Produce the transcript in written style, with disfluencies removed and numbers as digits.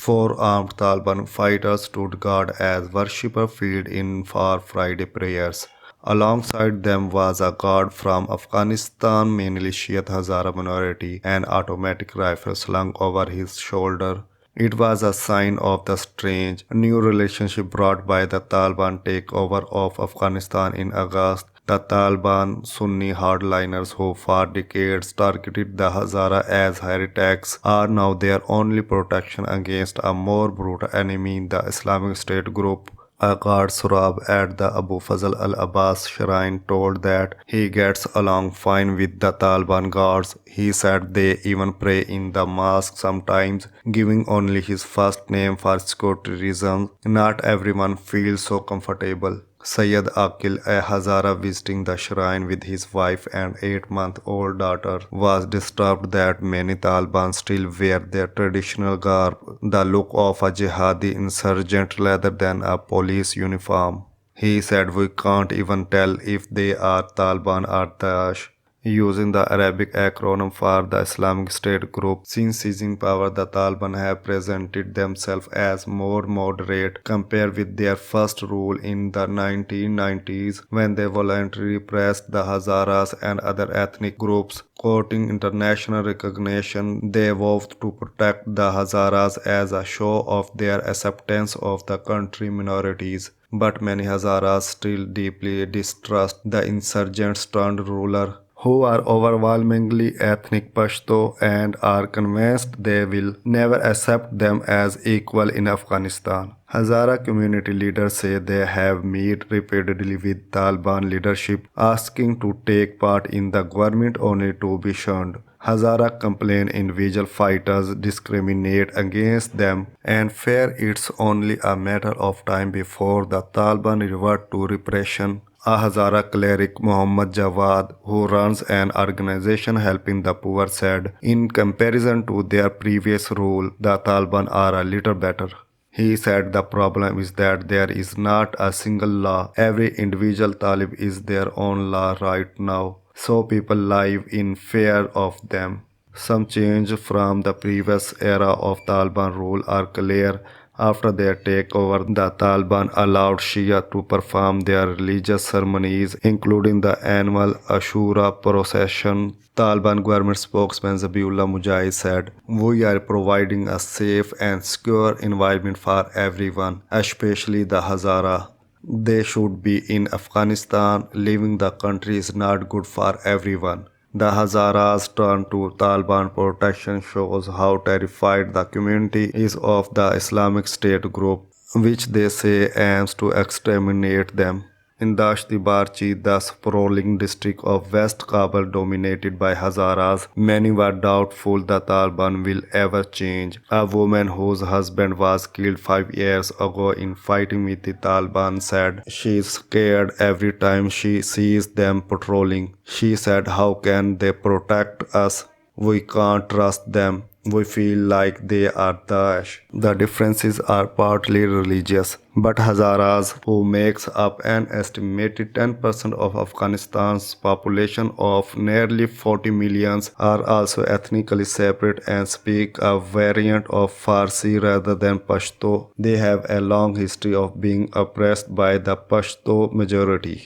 Four armed Taliban fighters stood guard as worshippers fled in for Friday prayers. Alongside them was a guard from Afghanistan, mainly Shiite Hazara minority, an automatic rifle slung over his shoulder. It was a sign of the strange new relationship brought by the Taliban takeover of Afghanistan in August. The Taliban Sunni hardliners who for decades targeted the Hazara as heretics are now their only protection against a more brutal enemy, the Islamic State group. A guard Surab at the Abu Fazl al Abbas shrine told that he gets along fine with the Taliban guards. He said they even pray in the mosque sometimes, giving only his first name for security reasons. Not everyone feels so comfortable. Sayyid Akil, a Hazara visiting the shrine with his wife and 8-month-old daughter, was disturbed that many Taliban still wear their traditional garb, the look of a jihadi insurgent rather than a police uniform. He said, "We can't even tell if they are Taliban or Daesh." Using the Arabic acronym for the Islamic State group, since seizing power, the Taliban have presented themselves as more moderate compared with their first rule in the 1990s when they voluntarily repressed the Hazaras and other ethnic groups. Quoting international recognition, they vowed to protect the Hazaras as a show of their acceptance of the country minorities. But many Hazaras still deeply distrust the insurgents turned ruler who are overwhelmingly ethnic Pashto and are convinced they will never accept them as equal in Afghanistan. Hazara community leaders say they have met repeatedly with Taliban leadership asking to take part in the government only to be shunned. Hazara complain individual fighters discriminate against them and fear it's only a matter of time before the Taliban revert to repression. A Hazara cleric Muhammad Jawad, who runs an organization helping the poor, said, "In comparison to their previous rule, the Taliban are a little better." He said the problem is that there is not a single law. Every individual Talib is their own law right now, so people live in fear of them. Some change from the previous era of Taliban rule are clear. After their takeover, the Taliban allowed Shia to perform their religious ceremonies, including the annual Ashura procession. Taliban government spokesman Zabiullah Mujahid said, "We are providing a safe and secure environment for everyone, especially the Hazara. They should be in Afghanistan. Leaving the country is not good for everyone." The Hazaras' turn to Taliban protection shows how terrified the community is of the Islamic State group, which they say aims to exterminate them. In Dasht-e Barchi, the sprawling district of West Kabul dominated by Hazaras, many were doubtful the Taliban will ever change. A woman whose husband was killed 5 years ago in fighting with the Taliban said she is scared every time she sees them patrolling. She said, "How can they protect us? We can't trust them. We feel like they are Daesh." The differences are partly religious, but Hazaras, who makes up an estimated 10% of Afghanistan's population of nearly 40 million, are also ethnically separate and speak a variant of Farsi rather than Pashto. They have a long history of being oppressed by the Pashto majority.